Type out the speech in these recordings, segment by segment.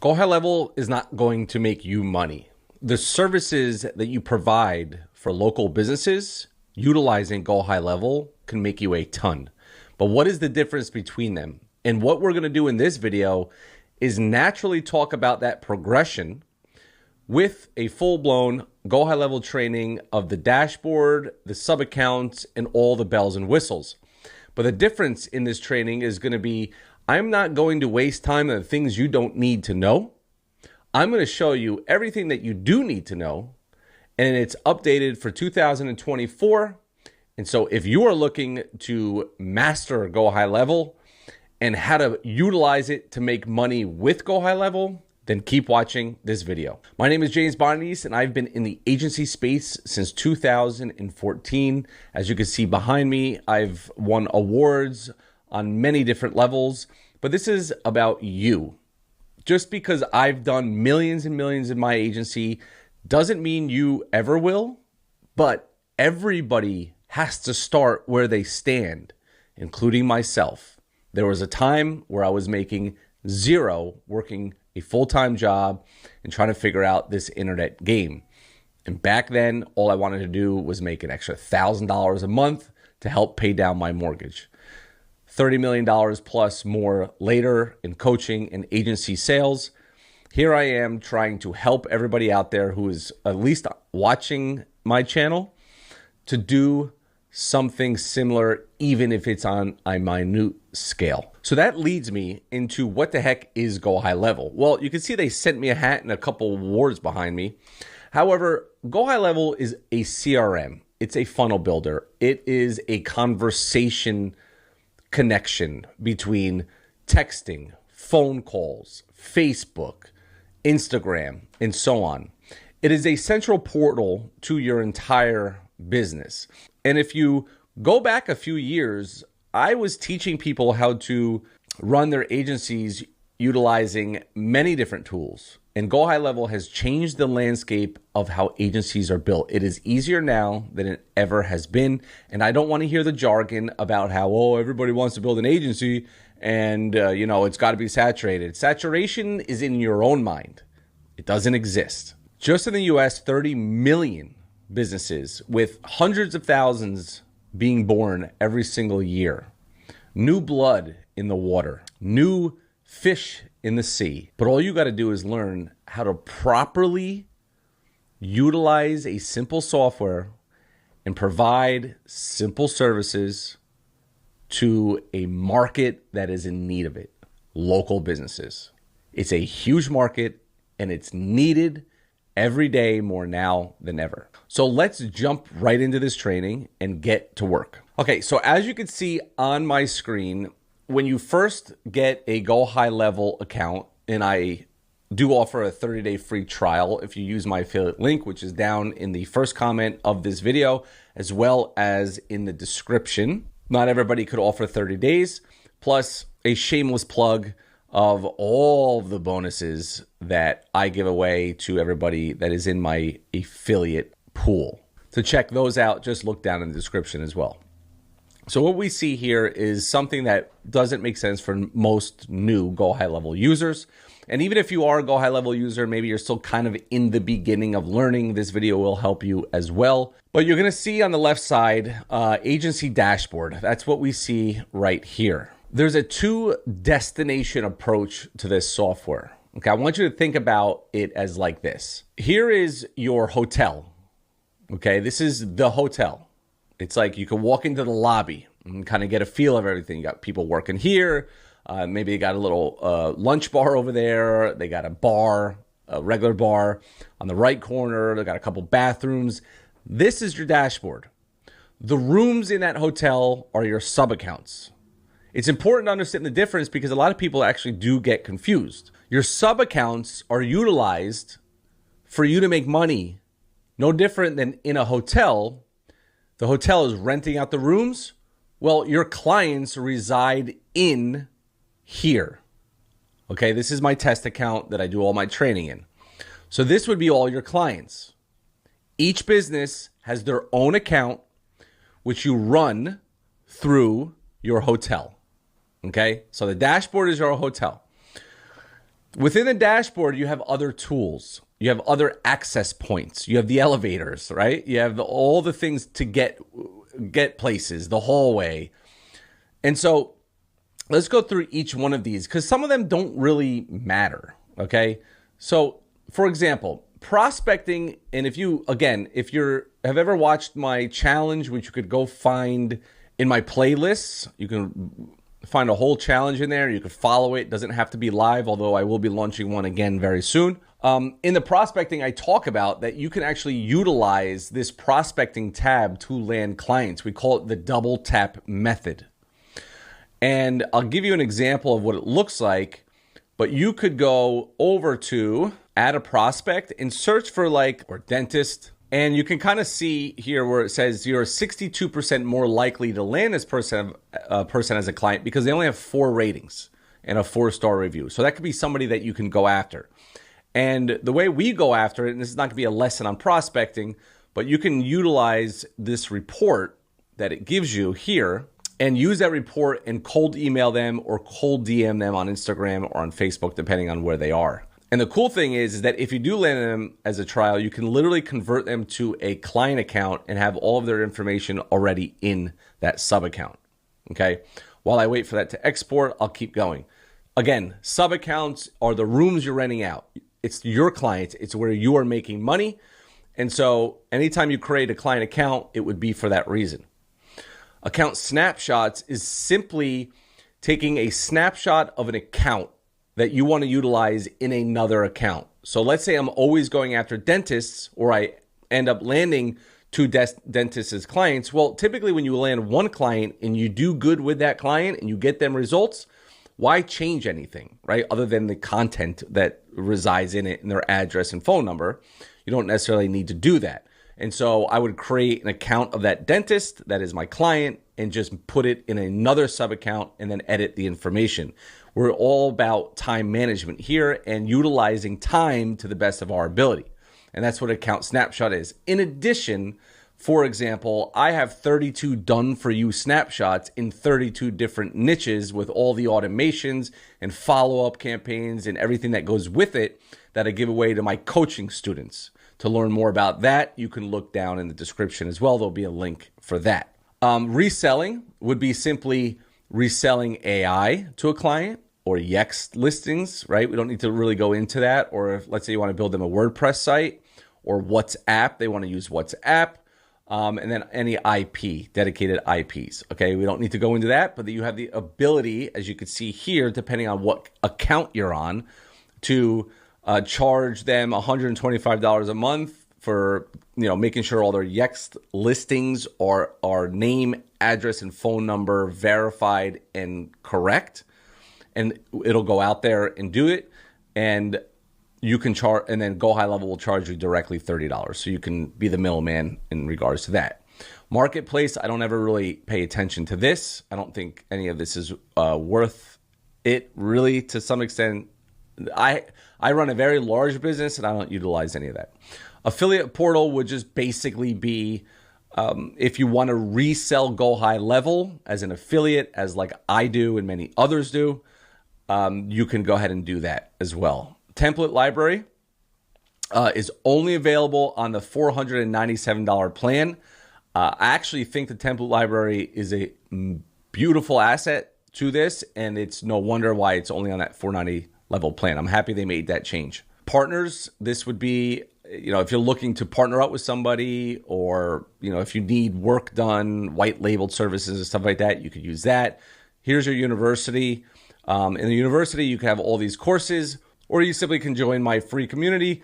GoHighLevel is not going to make you money. The services that you provide for local businesses utilizing GoHighLevel can make you a ton. But what is the difference between them? And what we're going to do in this video is naturally talk about that progression with a full-blown GoHighLevel training of the dashboard, the sub-accounts, and all the bells and whistles. But the difference in this training is going to be, I'm not going to waste time on the things you don't need to know. I'm going to show you everything that you do need to know, and it's updated for 2024. And so if you are looking to master GoHighLevel and how to utilize it to make money with GoHighLevel, then keep watching this video. My name is James Bondies, and I've been in the agency space since 2014. As you can see behind me, I've won awards on many different levels, but this is about you. Just because I've done millions and millions in my agency doesn't mean you ever will, but everybody has to start where they stand, including myself. There was a time where I was making zero working a full-time job and trying to figure out this internet game. And back then, all I wanted to do was make an extra $1,000 a month to help pay down my mortgage. $30 million plus more later in coaching and agency sales. Here I am trying to help everybody out there who is at least watching my channel to do something similar, even if it's on a minute scale. So that leads me into what the heck is GoHighLevel? Well, you can see they sent me a hat and a couple awards behind me. However, GoHighLevel is a CRM. It's a funnel builder. It is a conversation connection between texting, phone calls, Facebook, Instagram, and so on. It is a central portal to your entire business. And if you go back a few years, I was teaching people how to run their agencies utilizing many different tools. And GoHighLevel has changed the landscape of how agencies are built. It is easier now than it ever has been. And I don't want to hear the jargon about how, oh, everybody wants to build an agency and, it's got to be saturated. Saturation is in your own mind. It doesn't exist. Just in the US, 30 million businesses with hundreds of thousands being born every single year. New blood in the water, new fish in the sea. But all you got to do is learn how to properly utilize a simple software and provide simple services to a market that is in need of it, local businesses. It's a huge market and it's needed every day more now than ever. So let's jump right into this training and get to work. Okay, so as you can see on my screen, when you first get a GoHighLevel account, and I do offer a 30-day free trial if you use my affiliate link, which is down in the first comment of this video, as well as in the description. Not everybody could offer 30 days, plus a shameless plug of all the bonuses that I give away to everybody that is in my affiliate pool. To check those out, just look down in the description as well. So what we see here is something that doesn't make sense for most new GoHighLevel users. And even if you are a GoHighLevel user, maybe you're still kind of in the beginning of learning, this video will help you as well. But you're going to see on the left side, agency dashboard. That's what we see right here. There's a two-destination approach to this software. Okay, I want you to think about it as like this. Here is your hotel. Okay, this is the hotel. It's like you can walk into the lobby and kind of get a feel of everything. You got people working here. Maybe they got a little lunch bar over there. They got a bar, a regular bar on the right corner. They got a couple bathrooms. This is your dashboard. The rooms in that hotel are your sub-accounts. It's important to understand the difference because a lot of people actually do get confused. Your sub-accounts are utilized for you to make money, no different than in a hotel. The hotel is renting out the rooms. Well, your clients reside in here. Okay, this is my test account that I do all my training in. So this would be all your clients. Each business has their own account, which you run through your hotel. Okay, so the dashboard is your hotel. Within the dashboard, you have other tools. You have other access points. You have the elevators, right? You have all the things to get places, the hallway. And so let's go through each one of these because some of them don't really matter, okay? So, for example, prospecting, and if you have ever watched my challenge, which you could go find in my playlists, you can find a whole challenge in there. You could follow it. It doesn't have to be live, although I will be launching one again very soon. In the prospecting, I talk about that you can actually utilize this prospecting tab to land clients. We call it the double tap method. And I'll give you an example of what it looks like, but you could go over to add a prospect and search for or dentist. And you can kind of see here where it says you're 62% more likely to land this person as a client because they only have 4 ratings and a 4-star review. So that could be somebody that you can go after. And the way we go after it, and this is not going to be a lesson on prospecting, but you can utilize this report that it gives you here and use that report and cold email them or cold DM them on Instagram or on Facebook, depending on where they are. And the cool thing is that if you do land them as a trial, you can literally convert them to a client account and have all of their information already in that sub account. Okay. While I wait for that to export, I'll keep going. Again, sub accounts are the rooms you're renting out. It's your clients. It's where you are making money. And so anytime you create a client account, it would be for that reason. Account snapshots is simply taking a snapshot of an account that you want to utilize in another account. So let's say I'm always going after dentists, or I end up landing 2 dentists as clients. Well, typically when you land one client and you do good with that client and you get them results, why change anything, right? Other than the content that resides in it and their address and phone number. You don't necessarily need to do that. And so I would create an account of that dentist that is my client and just put it in another sub account and then edit the information. We're all about time management here and utilizing time to the best of our ability. And that's what account snapshot is. In addition, for example, I have 32 done for you snapshots in 32 different niches with all the automations and follow-up campaigns and everything that goes with it that I give away to my coaching students. To learn more about that, you can look down in the description as well. There'll be a link for that. Reselling would be simply reselling AI to a client or Yext listings, right? We don't need to really go into that. Or if, let's say you want to build them a WordPress site or WhatsApp, they want to use WhatsApp. And then any IP, dedicated IPs. Okay, we don't need to go into that, but you have the ability, as you can see here, depending on what account you're on, to charge them $125 a month for making sure all their Yext listings are name, address, and phone number verified and correct, and it'll go out there and do it, and you can charge, and then GoHighLevel will charge you directly $30, so you can be the middleman in regards to that. Marketplace, I don't ever really pay attention to this. I don't think any of this is worth it, really, to some extent. I run a very large business and I don't utilize any of that. Affiliate portal would just basically be if you want to resell GoHighLevel as an affiliate, as like I do and many others do, you can go ahead and do that as well. Template library is only available on the $497 plan. I actually think the template library is a beautiful asset to this, and it's no wonder why it's only on that $490 level plan. I'm happy they made that change. Partners, this would be, if you're looking to partner up with somebody, or, if you need work done, white labeled services and stuff like that, you could use that. Here's your university. In the university, you can have all these courses, or you simply can join my free community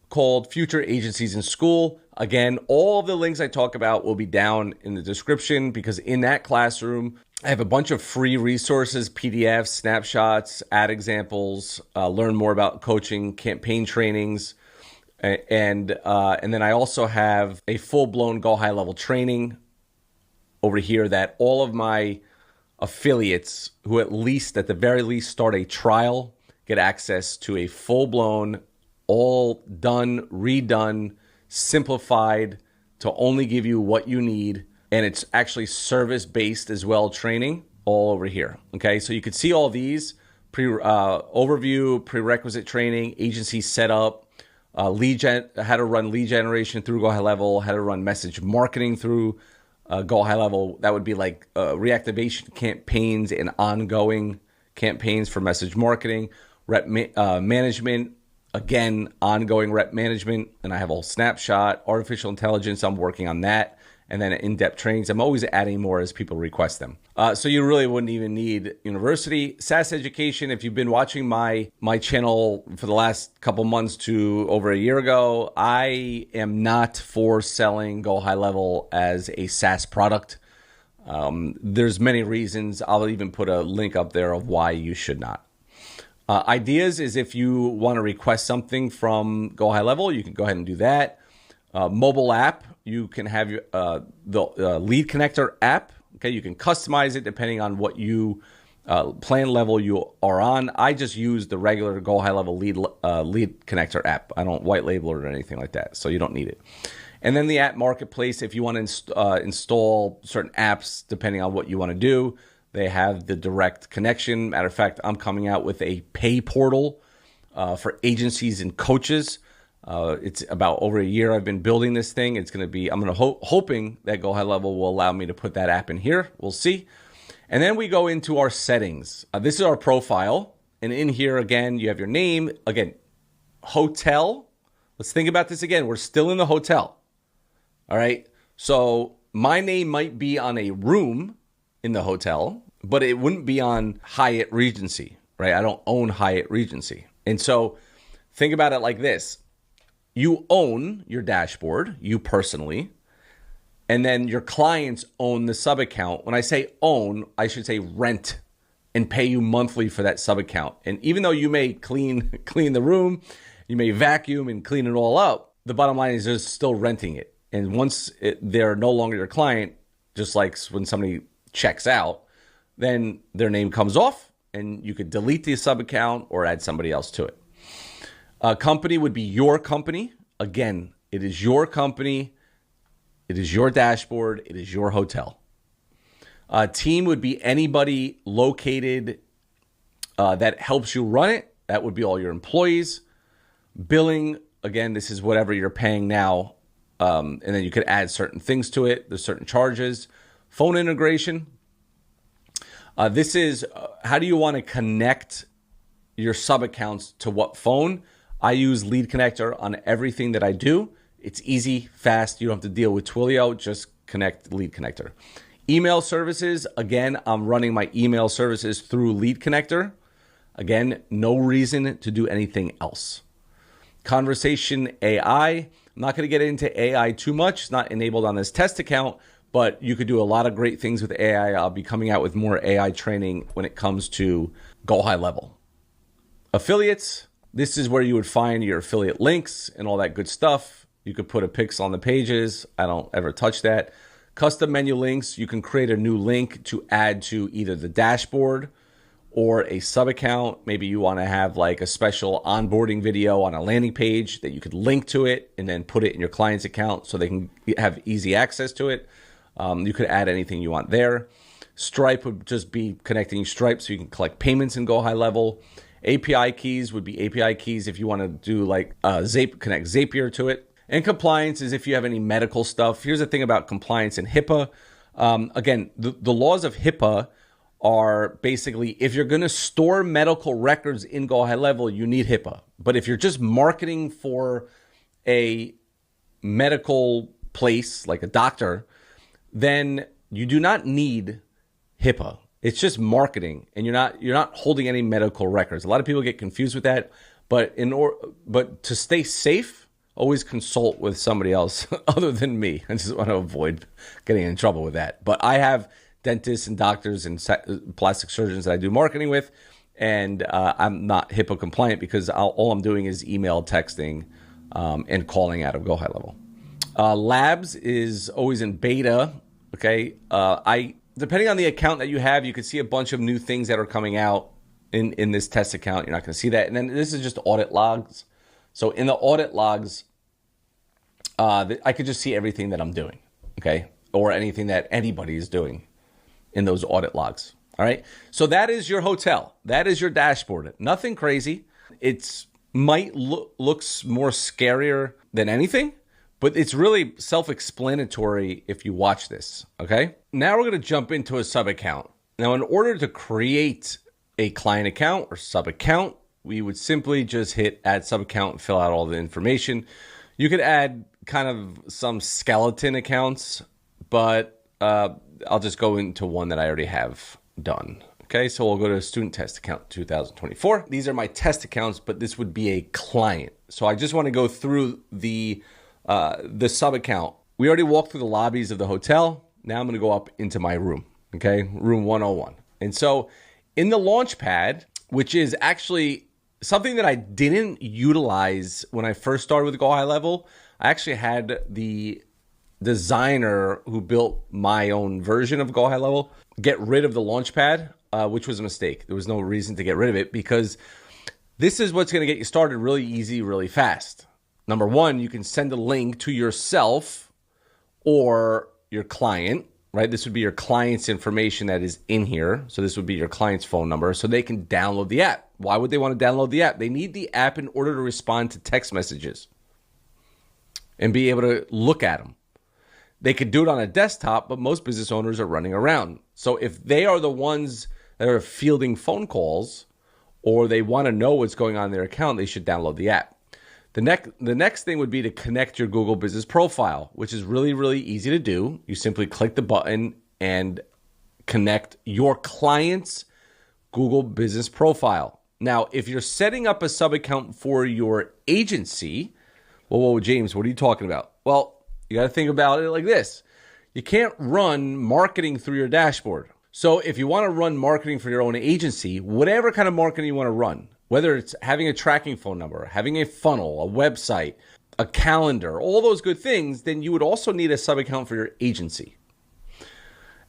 called Future Agencies in School. Again, all of the links I talk about will be down in the description, because in that classroom, I have a bunch of free resources, PDFs, snapshots, ad examples, learn more about coaching, campaign trainings, and then I also have a full-blown GoHighLevel training over here that all of my affiliates who at the very least start a trial get access to a full-blown, all done, redone, simplified to only give you what you need. And it's actually service-based as well, training all over here. Okay, so you could see all these, overview, prerequisite training, agency setup, how to run lead generation through GoHighLevel, how to run message marketing through GoHighLevel. That would be like reactivation campaigns and ongoing campaigns for message marketing, rep management, again, ongoing rep management. And I have a snapshot, artificial intelligence. I'm working on that. And then in-depth trainings. I'm always adding more as people request them. So you really wouldn't even need university. SaaS education, if you've been watching my channel for the last couple months to over a year ago, I am not for selling GoHighLevel as a SaaS product. There's many reasons. I'll even put a link up there of why you should not. Ideas is if you want to request something from GoHighLevel, you can go ahead and do that. Mobile app, you can have your the lead connector app. Okay, you can customize it depending on what you plan level you are on. I just use the regular GoHighLevel lead connector app. I don't white label it or anything like that, so you don't need it. And then the app marketplace, if you want to install certain apps depending on what you want to do, they have the direct connection. Matter of fact, I'm coming out with a pay portal for agencies and coaches. It's about over a year I've been building this thing. It's going to be, I'm going to hoping that GoHighLevel will allow me to put that app in here. We'll see. And then we go into our settings. This is our profile. And in here, again, you have your name. Again, hotel. Let's think about this again. We're still in the hotel. All right. So my name might be on a room in the hotel, but it wouldn't be on Hyatt Regency, right? I don't own Hyatt Regency. And so think about it like this. You own your dashboard, you personally, and then your clients own the sub account. When I say own, I should say rent and pay you monthly for that sub account. And even though you may clean the room, you may vacuum and clean it all up, the bottom line is they're still renting it. And once they're no longer your client, just like when somebody checks out, then their name comes off and you could delete the sub account or add somebody else to it. Company would be your company. Again, it is your company. It is your dashboard. It is your hotel. Team would be anybody located that helps you run it. That would be all your employees. Billing, again, this is whatever you're paying now. And then you could add certain things to it. There's certain charges. Phone integration. This is how do you want to connect your sub accounts to what phone? I use Lead Connector on everything that I do. It's easy, fast. You don't have to deal with Twilio. Just connect Lead Connector. Email services. Again, I'm running my email services through Lead Connector. Again, no reason to do anything else. Conversation AI. I'm not going to get into AI too much. It's not enabled on this test account, but you could do a lot of great things with AI. I'll be coming out with more AI training when it comes to GoHighLevel. Affiliates. This is where you would find your affiliate links and all that good stuff. You could put a pixel on the pages. I don't ever touch that. Custom menu links. You can create a new link to add to either the dashboard or a sub account. Maybe you want to have like a special onboarding video on a landing page that you could link to it and then put it in your client's account so they can have easy access to it. You could add anything you want there. Stripe would just be connecting Stripe so you can collect payments and GoHighLevel. API keys would be API keys if you want to do like connect Zapier to it. And compliance is if you have any medical stuff. Here's the thing about compliance and HIPAA. Again, the laws of HIPAA are basically if you're going to store medical records in GoHighLevel, you need HIPAA. But if you're just marketing for a medical place like a doctor, then you do not need HIPAA. It's just marketing, and you're not holding any medical records. A lot of people get confused with that, but to stay safe, always consult with somebody else other than me. I just want to avoid getting in trouble with that. But I have dentists and doctors and plastic surgeons that I do marketing with, and I'm not HIPAA compliant because all I'm doing is email, texting, and calling out of GoHighLevel. Labs is always in beta. Okay, depending on the account that you have, you can see a bunch of new things that are coming out in this test account. You're not going to see that. And then this is just audit logs. So in the audit logs, I could just see everything that I'm doing, okay? Or anything that anybody is doing in those audit logs. All right. So that is your hotel. That is your dashboard. Nothing crazy. It's might looks more scarier than anything, but it's really self-explanatory if you watch this. Okay. Now we're going to jump into a sub account. Now, in order to create a client account or sub account, we would simply just hit add sub account and fill out all the information. You could add kind of some skeleton accounts, but I'll just go into one that I already have done. Okay, so we'll go to student test account 2024. These are my test accounts, but this would be a client. So I just want to go through the sub account. We already walked through the lobbies of the hotel. Now I'm going to go up into my room. Okay, room 101. And so in the launch pad, which is actually something that I didn't utilize when I first started with GoHighLevel, I actually had the designer who built my own version of GoHighLevel get rid of the launch pad, which was a mistake. There was no reason to get rid of it because this is what's going to get you started really easy, really fast. Number one, you can send a link to yourself or your client, right? This would be your client's information that is in here. So this would be your client's phone number so they can download the app. Why would they want to download the app? They need the app in order to respond to text messages and be able to look at them. They could do it on a desktop, but most business owners are running around. So if they are the ones that are fielding phone calls or they want to know what's going on in their account, they should download the app. The next thing would be to connect your Google Business Profile, which is really, really easy to do. You simply click the button and connect your client's Google Business Profile. Now, if you're setting up a sub account for your agency, whoa, James, what are you talking about? Well, you got to think about it like this. You can't run marketing through your dashboard. So if you want to run marketing for your own agency, whatever kind of marketing you want to run, whether it's having a tracking phone number, having a funnel, a website, a calendar, all those good things, then you would also need a sub account for your agency.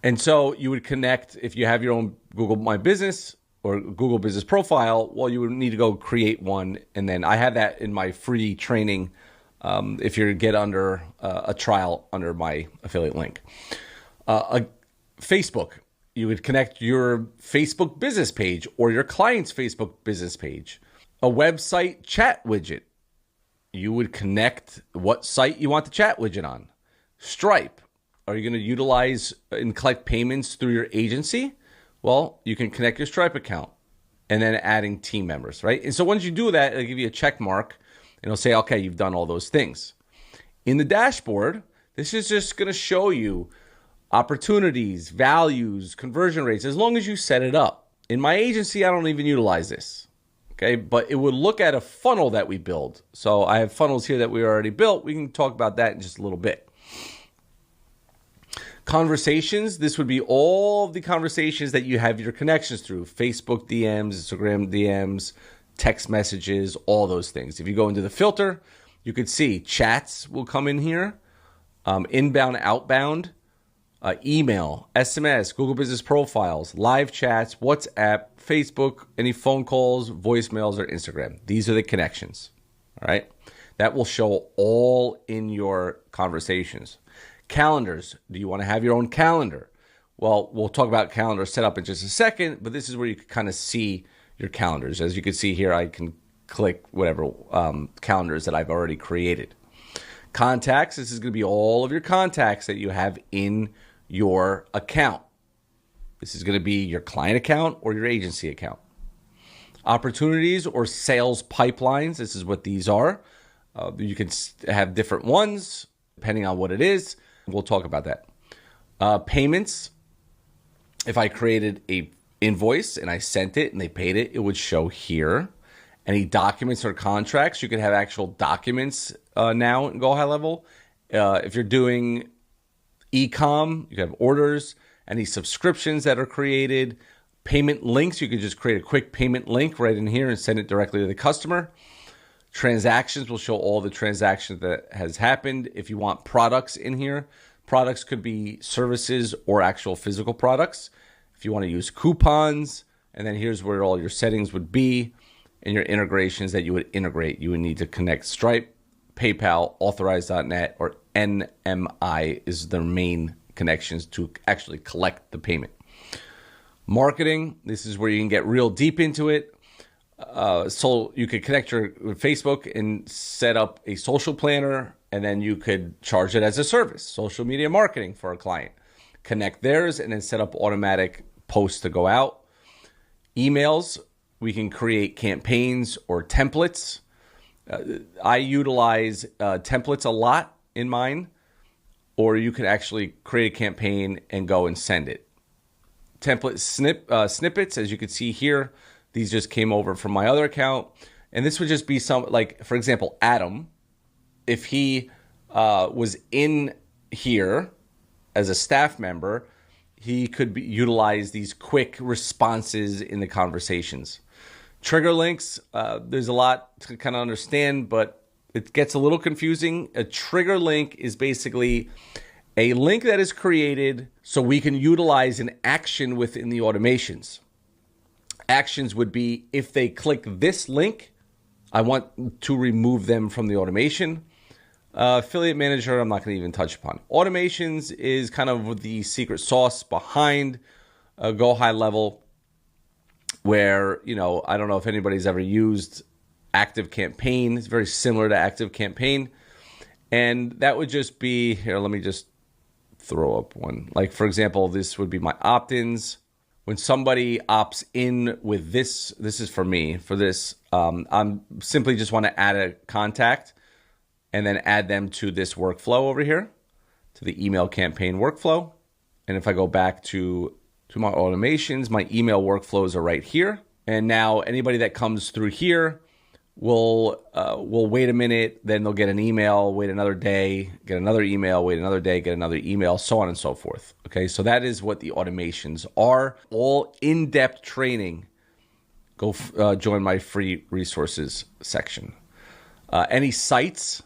And so you would connect, if you have your own Google My Business or Google Business Profile, well, you would need to go create one. And then I have that in my free training if you get under a trial under my affiliate link. Facebook. You would connect your Facebook business page or your client's Facebook business page. A website chat widget. You would connect what site you want the chat widget on. Stripe. Are you going to utilize and collect payments through your agency? Well, you can connect your Stripe account and then adding team members, right? And so once you do that, it'll give you a check mark and it'll say, okay, you've done all those things. In the dashboard, this is just going to show you opportunities, values, conversion rates, as long as you set it up. In my agency, I don't even utilize this, okay? But it would look at a funnel that we build. So I have funnels here that we already built. We can talk about that in just a little bit. Conversations, this would be all of the conversations that you have your connections through. Facebook DMs, Instagram DMs, text messages, all those things. If you go into the filter, you could see chats will come in here, inbound, outbound, email, SMS, Google Business Profiles, live chats, WhatsApp, Facebook, any phone calls, voicemails, or Instagram. These are the connections, all right? That will show all in your conversations. Calendars. Do you want to have your own calendar? Well, we'll talk about calendar setup in just a second, but this is where you can kind of see your calendars. As you can see here, I can click whatever calendars that I've already created. Contacts. This is going to be all of your contacts that you have in your account. This is going to be your client account or your agency account. Opportunities or sales pipelines. This is what these are. You can have different ones depending on what it is. We'll talk about that. Payments. If I created a invoice and I sent it and they paid it, it would show here. Any documents or contracts, you could have actual documents now in GoHighLevel. If you're doing e-com, you can have orders, any subscriptions that are created, payment links. You could just create a quick payment link right in here and send it directly to the customer. Transactions will show all the transactions that has happened. If you want products in here, products could be services or actual physical products. If you want to use coupons, and then here's where all your settings would be and your integrations that you would integrate. You would need to connect Stripe, PayPal, Authorize.net, or NMI is their main connections to actually collect the payment. Marketing, this is where you can get real deep into it. So you could connect your Facebook and set up a social planner, and then you could charge it as a service, social media marketing for a client. Connect theirs and then set up automatic posts to go out. Emails, we can create campaigns or templates. I utilize templates a lot in mine, or you could actually create a campaign and go and send it. Template snippets, as you can see here, these just came over from my other account. And this would just be some, like, for example, Adam, if he was in here as a staff member, he could utilize these quick responses in the conversations. Trigger links, there's a lot to kind of understand, but it gets a little confusing. A trigger link is basically a link that is created so we can utilize an action within the automations. Actions would be, if they click this link, I want to remove them from the automation. Affiliate manager, I'm not going to even touch upon. Automations is kind of the secret sauce behind GoHighLevel, where, you know, I don't know if anybody's ever used ActiveCampaign. It's very similar to ActiveCampaign. And that would just be, here, let me just throw up one. Like, for example, this would be my opt-ins. When somebody opts in with this is for me. For this, I'm simply just want to add a contact and then add them to this workflow over here, to the email campaign workflow. And if I go back to my automations, my email workflows are right here. And now anybody that comes through here will wait a minute, then they'll get an email, wait another day, get another email, wait another day, get another email, so on and so forth. Okay, so that is what the automations are. All in-depth training. Go join my free resources section. Any sites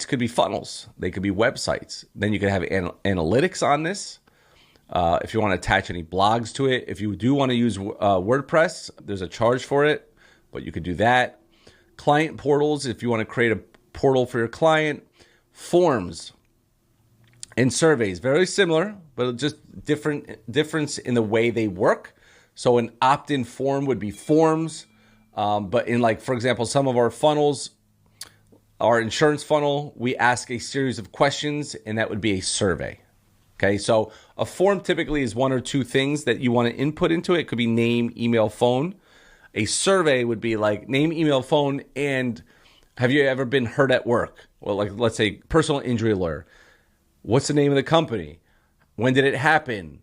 could be funnels. They could be websites. Then you could have analytics on this. If you want to attach any blogs to it. If you do want to use WordPress, there's a charge for it, but you could do that. Client portals, if you want to create a portal for your client. Forms and surveys, very similar, but just difference in the way they work. So an opt-in form would be forms, but in, like, for example, some of our funnels, our insurance funnel, we ask a series of questions, and that would be a survey. Okay, so a form typically is one or two things that you want to input into it. It could be name, email, phone. A survey would be like name, email, phone, and have you ever been hurt at work? Well, like, let's say personal injury lawyer. What's the name of the company? When did it happen?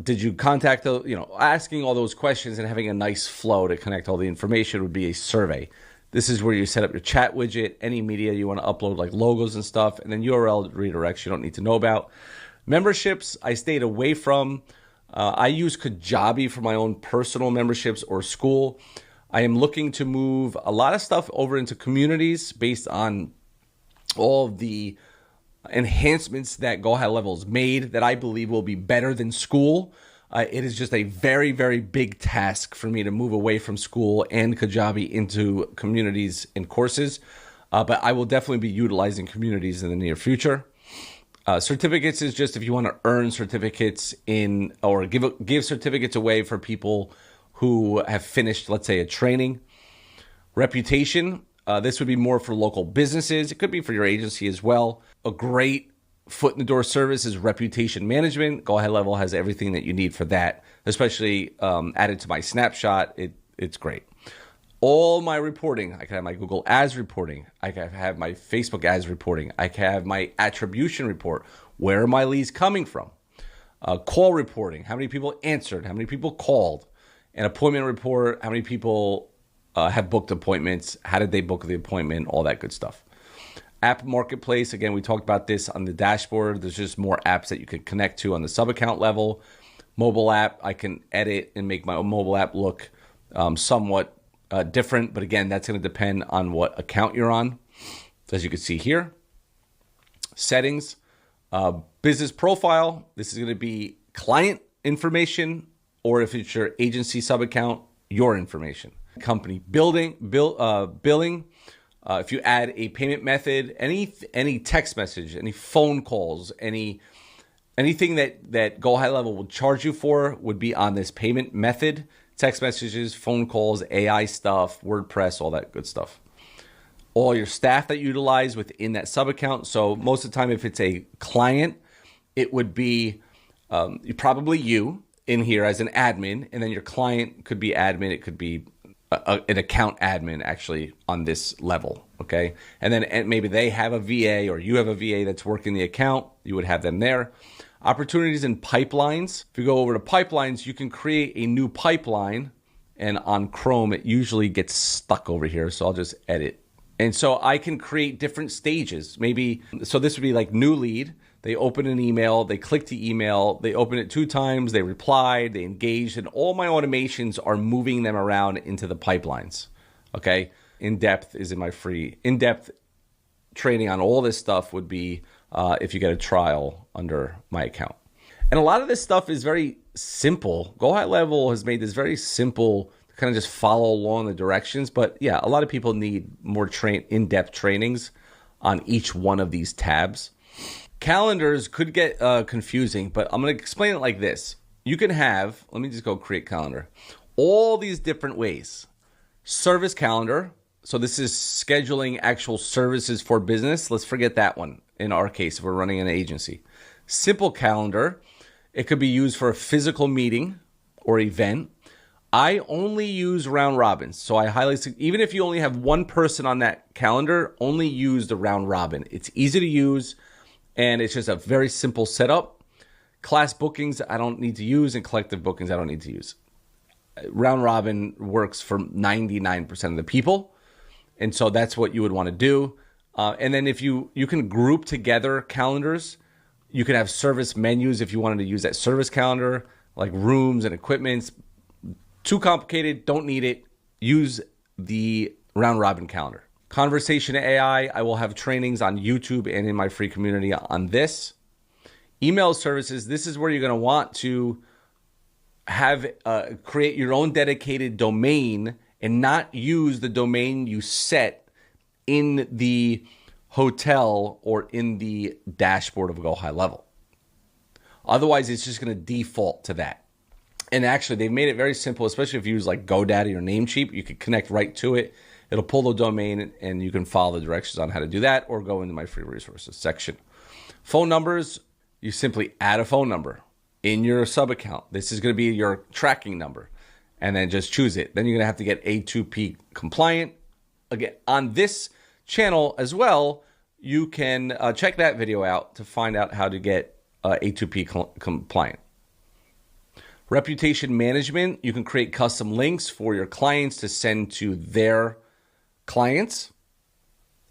Did you contact the, asking all those questions and having a nice flow to connect all the information would be a survey. This is where you set up your chat widget, any media you want to upload, like logos and stuff, and then URL redirects you don't need to know about. Memberships, I stayed away from. I use Kajabi for my own personal memberships or school. I am looking to move a lot of stuff over into communities based on all of the enhancements that GoHighLevel's made that I believe will be better than school. It is just a very, very big task for me to move away from school and Kajabi into communities and courses. But I will definitely be utilizing communities in the near future. Certificates is just if you want to earn certificates in or give certificates away for people who have finished, let's say, a training. Reputation, this would be more for local businesses. It could be for your agency as well. A great foot in the door service is reputation management. GoHighLevel has everything that you need for that, especially added to my snapshot. It's great. All my reporting, I can have my Google Ads reporting. I can have my Facebook Ads reporting. I can have my attribution report. Where are my leads coming from? Call reporting, how many people answered, how many people called. An appointment report, how many people have booked appointments, how did they book the appointment, all that good stuff. App marketplace, again, we talked about this on the dashboard. There's just more apps that you can connect to on the sub-account level. Mobile app, I can edit and make my mobile app look somewhat different, but again, that's going to depend on what account you're on. So as you can see here, settings, business profile. This is going to be client information, or if it's your agency sub account, your information. Company billing. If you add a payment method, any text message, any phone calls, any Anything that GoHighLevel will charge you for would be on this payment method, text messages, phone calls, AI stuff, WordPress, all that good stuff. All your staff that you utilize within that sub account. So most of the time, if it's a client, it would be probably you in here as an admin, and then your client could be admin. It could be an account admin actually on this level, okay? And then maybe they have a VA or you have a VA that's working the account. You would have them there. Opportunities and pipelines. If you go over to pipelines, you can create a new pipeline, and on Chrome, it usually gets stuck over here, so I'll just edit. And so I can create different stages. Maybe, so this would be like new lead. They open an email, they click the email, they open it 2 times, they replied, they engaged, and all my automations are moving them around into the pipelines, okay? In-depth is in my free. In-depth training on all this stuff would be if you get a trial under my account. And a lot of this stuff is very simple. GoHighLevel has made this very simple to kind of just follow along the directions. But yeah, a lot of people need more in-depth trainings on each one of these tabs. Calendars could get confusing, but I'm going to explain it like this. You can have, let me just go create calendar, all these different ways. Service calendar. So this is scheduling actual services for business. Let's forget that one in our case if we're running an agency. Simple calendar. It could be used for a physical meeting or event. I only use round robins. So I even if you only have one person on that calendar, only use the round robin. It's easy to use. And it's just a very simple setup. Class bookings, I don't need to use, and collective bookings, I don't need to use. Round robin works for 99% of the people. And so that's what you would want to do. And then if you can group together calendars, you can have service menus if you wanted to use that service calendar, like rooms and equipments. Too complicated, don't need it. Use the round robin calendar. Conversation AI, I will have trainings on YouTube and in my free community on this. Email services, this is where you're going to want to have create your own dedicated domain and not use the domain you set in the hotel or in the dashboard of GoHighLevel. Otherwise, it's just going to default to that. And actually, they've made it very simple, especially if you use like GoDaddy or Namecheap. You can connect right to it. It'll pull the domain, and you can follow the directions on how to do that or go into my free resources section. Phone numbers, you simply add a phone number in your sub account. This is going to be your tracking number, and then just choose it. Then you're going to have to get A2P compliant. Again, on this channel as well, you can check that video out to find out how to get A2P compliant. Reputation management, you can create custom links for your clients to send to their clients.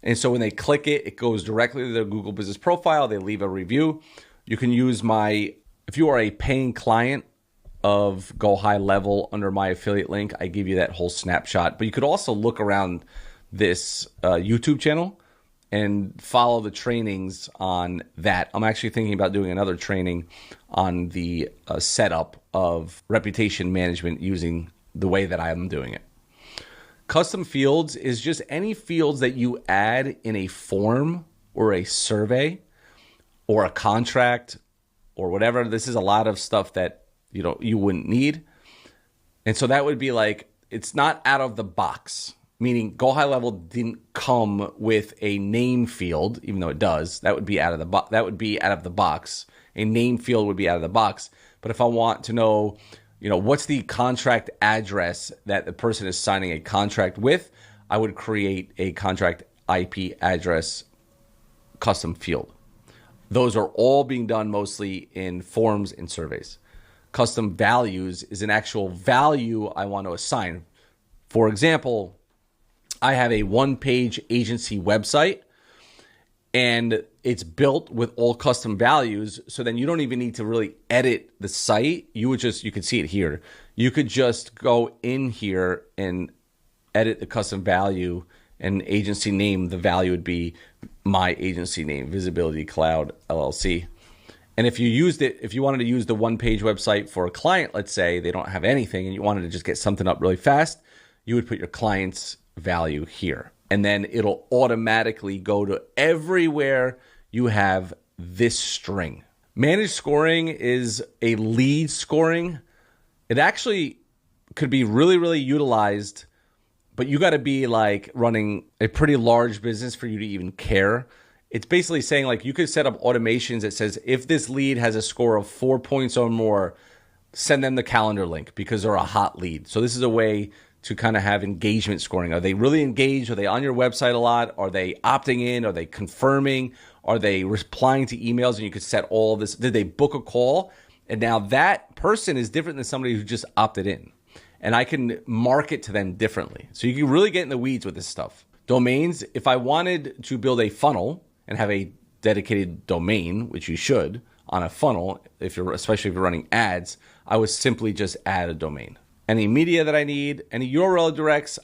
And so when they click it, it goes directly to their Google Business Profile. They leave a review. You can use if you are a paying client of GoHighLevel under my affiliate link, I give you that whole snapshot. But you could also look around this YouTube channel and follow the trainings on that. I'm actually thinking about doing another training on the setup of reputation management using the way that I'm doing it. Custom fields is just any fields that you add in a form or a survey or a contract or whatever. This is a lot of stuff that you wouldn't need. And so that would be like, it's not out of the box, meaning GoHighLevel didn't come with a name field, even though it does. That would be out of the box. A name field would be out of the box. But if I want to know, what's the contract address that the person is signing a contract with, I would create a contract IP address custom field. Those are all being done mostly in forms and surveys. Custom values is an actual value I want to assign. For example, I have a one-page agency website, and it's built with all custom values. So then you don't even need to really edit the site. You can see it here. You could just go in here and edit the custom value and agency name. The value would be my agency name, Visibility Cloud LLC. And if you wanted to use the one-page website for a client, let's say they don't have anything and you wanted to just get something up really fast, you would put your client's value here. And then it'll automatically go to everywhere you have this string. Managed scoring is a lead scoring. It actually could be really, really utilized, but you got to be like running a pretty large business for you to even care. It's basically saying like you could set up automations that says if this lead has a score of 4 points or more, send them the calendar link because they're a hot lead. So this is a way to kind of have engagement scoring. Are they really engaged? Are they on your website a lot? Are they opting in? Are they confirming? Are they replying to emails? And you could set all of this. Did they book a call? And now that person is different than somebody who just opted in. And I can market to them differently. So you can really get in the weeds with this stuff. Domains, if I wanted to build a funnel and have a dedicated domain, which you should on a funnel, especially if you're running ads, I would simply just add a domain. Any media that I need, any URL directs,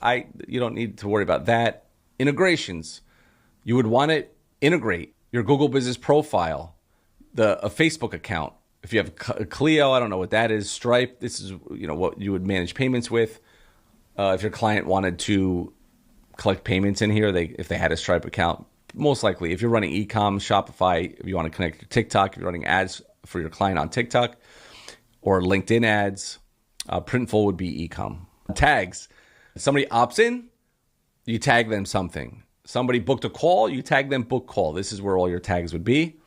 you don't need to worry about that. Integrations, you would want to integrate your Google Business Profile, a Facebook account. If you have Clio, I don't know what that is. Stripe, this is what you would manage payments with. If your client wanted to collect payments in here, if they had a Stripe account, most likely. If you're running e-com, Shopify, if you want to connect your TikTok, if you're running ads for your client on TikTok or LinkedIn ads, Printful would be e-com. Tags, if somebody opts in, you tag them something. Somebody booked a call, you tag them book call. This is where all your tags would be.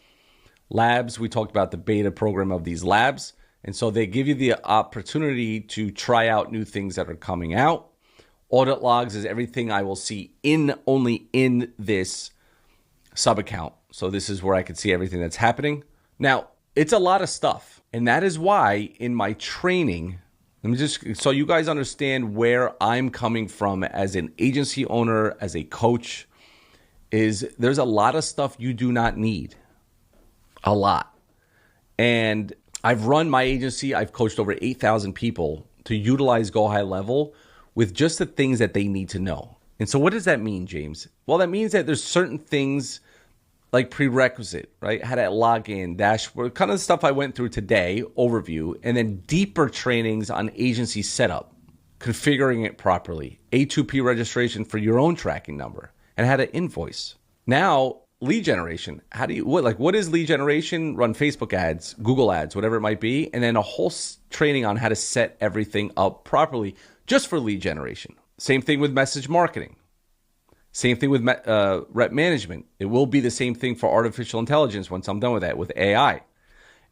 Labs, we talked about the beta program of these labs. And so they give you the opportunity to try out new things that are coming out. Audit logs is everything I will see only in this sub account. So this is where I can see everything that's happening. Now, it's a lot of stuff. And that is why in my training, let me just, so you guys understand where I'm coming from as an agency owner, as a coach, is there's a lot of stuff you do not need. A lot. And I've run my agency. I've coached over 8,000 people to utilize GoHighLevel with just the things that they need to know. And so what does that mean, James? Well, that means that there's certain things like prerequisite, right? How to log in, dashboard, kind of the stuff I went through today, overview, and then deeper trainings on agency setup, configuring it properly, A2P registration for your own tracking number, and how to invoice. Now, lead generation. What is lead generation? Run Facebook ads, Google ads, whatever it might be, and then a whole training on how to set everything up properly just for lead generation. Same thing with message marketing. Same thing with rep management. It will be the same thing for artificial intelligence once I'm done with that, with AI.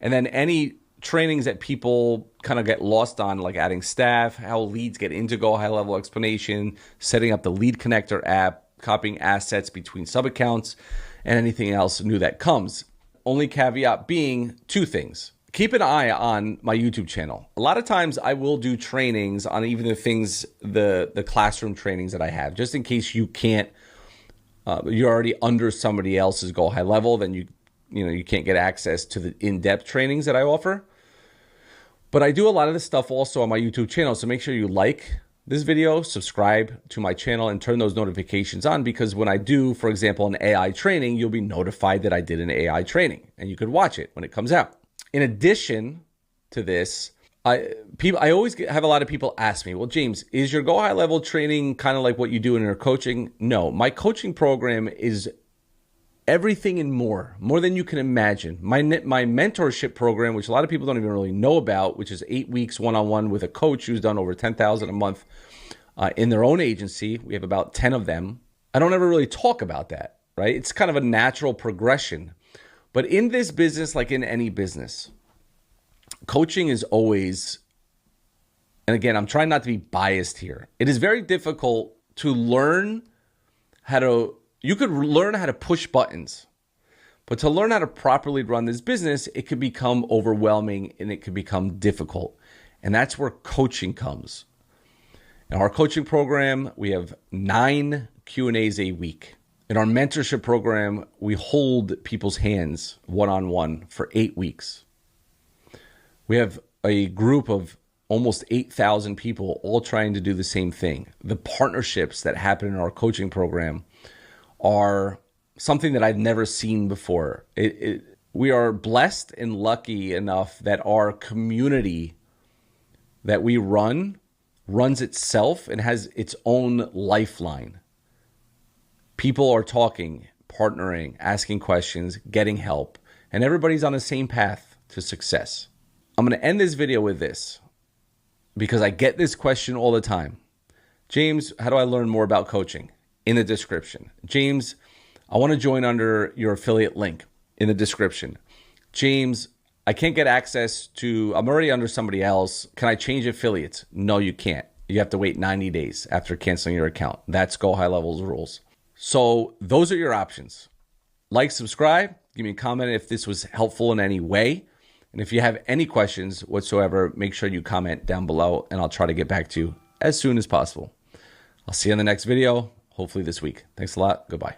And then any trainings that people kind of get lost on, like adding staff, how leads get into GoHighLevel explanation, setting up the lead connector app, copying assets between sub-accounts, and anything else new that comes. Only caveat being two things. Keep an eye on my YouTube channel. A lot of times I will do trainings on even the things, the classroom trainings that I have, just in case you can't, you're already under somebody else's GoHighLevel, then you can't get access to the in-depth trainings that I offer. But I do a lot of this stuff also on my YouTube channel, so make sure you like this video, subscribe to my channel, and turn those notifications on, because when I do, for example, an AI training, you'll be notified that I did an AI training, and you could watch it when it comes out. In addition to this, I always have a lot of people ask me, well, James, is your GoHighLevel training kind of like what you do in your coaching? No, my coaching program is everything and more than you can imagine. My mentorship program, which a lot of people don't even really know about, which is 8 weeks one-on-one with a coach who's done over $10,000 a month in their own agency. We have about 10 of them. I don't ever really talk about that, right? It's kind of a natural progression. But in this business, like in any business, coaching is always, and again, I'm trying not to be biased here. It is very difficult to learn you could learn how to push buttons, but to learn how to properly run this business, it could become overwhelming and it could become difficult. And that's where coaching comes. In our coaching program, we have 9 Q&As a week. In our mentorship program, we hold people's hands one-on-one for 8 weeks. We have a group of almost 8,000 people all trying to do the same thing. The partnerships that happen in our coaching program are something that I've never seen before. We are blessed and lucky enough that our community that we runs itself and has its own lifeline. People are talking, partnering, asking questions, getting help, and everybody's on the same path to success. I'm going to end this video with this because I get this question all the time. James, how do I learn more about coaching? In the description. James, I want to join under your affiliate link. In the description. James, I can't get access to, I'm already under somebody else. Can I change affiliates? No, you can't. You have to wait 90 days after canceling your account. That's GoHighLevel's rules. So those are your options. Like, subscribe, give me a comment if this was helpful in any way. And if you have any questions whatsoever, make sure you comment down below and I'll try to get back to you as soon as possible. I'll see you in the next video, hopefully this week. Thanks a lot. Goodbye.